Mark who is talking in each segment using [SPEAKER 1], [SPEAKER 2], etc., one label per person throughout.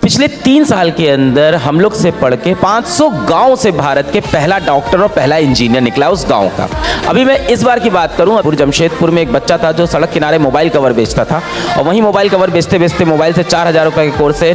[SPEAKER 1] पिछले 3 साल के अंदर हम लोग से पढ़ के 500 गांव से भारत के पहला डॉक्टर और पहला इंजीनियर निकला उस गांव का। अभी मैं इस बार की बात करूं, पूरे जमशेदपुर में एक बच्चा था जो सड़क किनारे मोबाइल कवर बेचता था और वहीं मोबाइल कवर बेचते बेचते मोबाइल से 4,000 रुपये के कोर्स से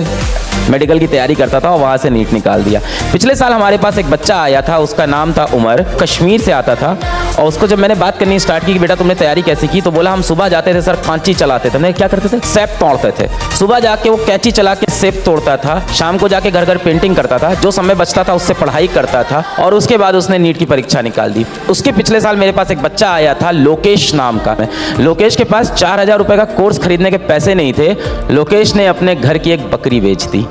[SPEAKER 1] मेडिकल की तैयारी करता था और वहाँ से नीट निकाल दिया। पिछले साल हमारे पास एक बच्चा आया था, उसका नाम था उमर, कश्मीर से आता था। और उसको जब मैंने बात करनी स्टार्ट की कि बेटा तुमने तैयारी कैसी की, तो बोला हम सुबह जाते थे सर, कैंची चलाते थे। हमने क्या करते थे, सेब तोड़ते थे। सुबह जाके वो कैंची चला के सेब तोड़ता था, शाम को जाके घर घर पेंटिंग करता था, जो समय बचता था उससे पढ़ाई करता था और उसके बाद उसने नीट की परीक्षा निकाल दी। उसके पिछले साल मेरे पास एक बच्चा आया था लोकेश नाम का। लोकेश के पास 4,000 रुपये का कोर्स खरीदने के पैसे नहीं थे। लोकेश ने अपने घर की एक बकरी बेच दी।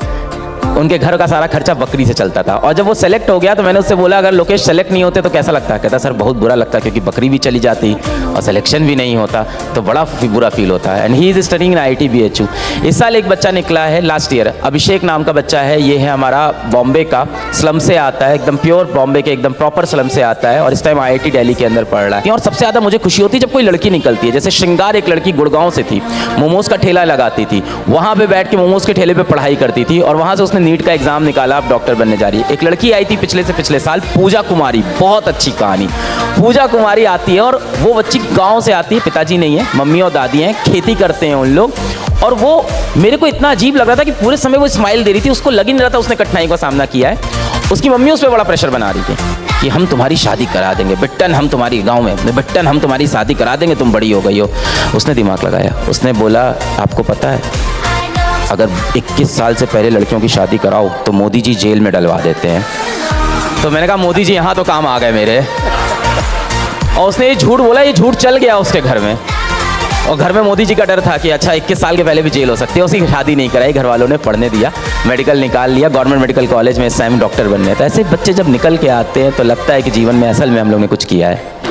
[SPEAKER 1] उनके घर का सारा खर्चा बकरी से चलता था। और जब वो सेलेक्ट हो गया तो मैंने उससे बोला अगर लोकेश सेलेक्ट नहीं होते तो कैसा लगता है? कहता सर बहुत बुरा लगता है, क्योंकि बकरी भी चली जाती और सिलेक्शन भी नहीं होता तो बड़ा बुरा फील होता है। And he is studying in IIT-BHU। इस साल एक बच्चा निकला है लास्ट ईयर, अभिषेक नाम का बच्चा है। ये है हमारा बॉम्बे का, स्लम से आता है, एकदम प्योर बॉम्बे के एकदम प्रॉपर स्लम से आता है और इस टाइम IIT दिल्ली के अंदर पढ़ रहा है। और सबसे ज़्यादा मुझे खुशी होती है जब कोई लड़की निकलती है। जैसे श्रृंगार एक लड़की गुड़गांव से थी, मोमोज का ठेला लगाती थी, वहाँ पे बैठ के मोमोज के ठेले पे पढ़ाई करती थी और वहाँ से उसने नीट का एग्जाम निकाला, अब डॉक्टर बनने जा रही है। एक लड़की आई थी पिछले से पिछले साल, पूजा कुमारी, बहुत अच्छी कहानी। पूजा कुमारी आती है और वो बच्ची गांव से आती है, पिताजी नहीं है, मम्मी और दादी हैं, खेती करते हैं उन लोग। और वो मेरे को इतना अजीब लग रहा था कि पूरे समय वो स्माइल दे रही थी, उसको लग ही नहीं रहा था उसने कठिनाई का सामना किया है। उसकी मम्मी उस पर बड़ा प्रेशर बना रही थी कि हम तुम्हारी शादी करा देंगे बिट्टन, हम तुम्हारी गांव में बिट्टन हम तुम्हारी शादी करा देंगे, तुम बड़ी हो गई हो। उसने दिमाग लगाया, उसने बोला आपको पता है अगर 21 साल से पहले लड़कियों की शादी कराओ तो मोदी जी जेल में डलवा देते हैं। तो मैंने कहा मोदी जी यहाँ तो काम आ गए मेरे। और उसने ये झूठ बोला, ये झूठ चल गया उसके घर में। और घर में मोदी जी का डर था कि अच्छा 21 साल के पहले भी जेल हो सकती है। उसकी शादी नहीं कराई, घर वालों ने पढ़ने दिया, मेडिकल निकाल लिया, गवर्नमेंट मेडिकल कॉलेज में इस टाइम डॉक्टर बनने। तो ऐसे बच्चे जब निकल के आते हैं तो लगता है कि जीवन में असल में हम लोग ने कुछ किया है।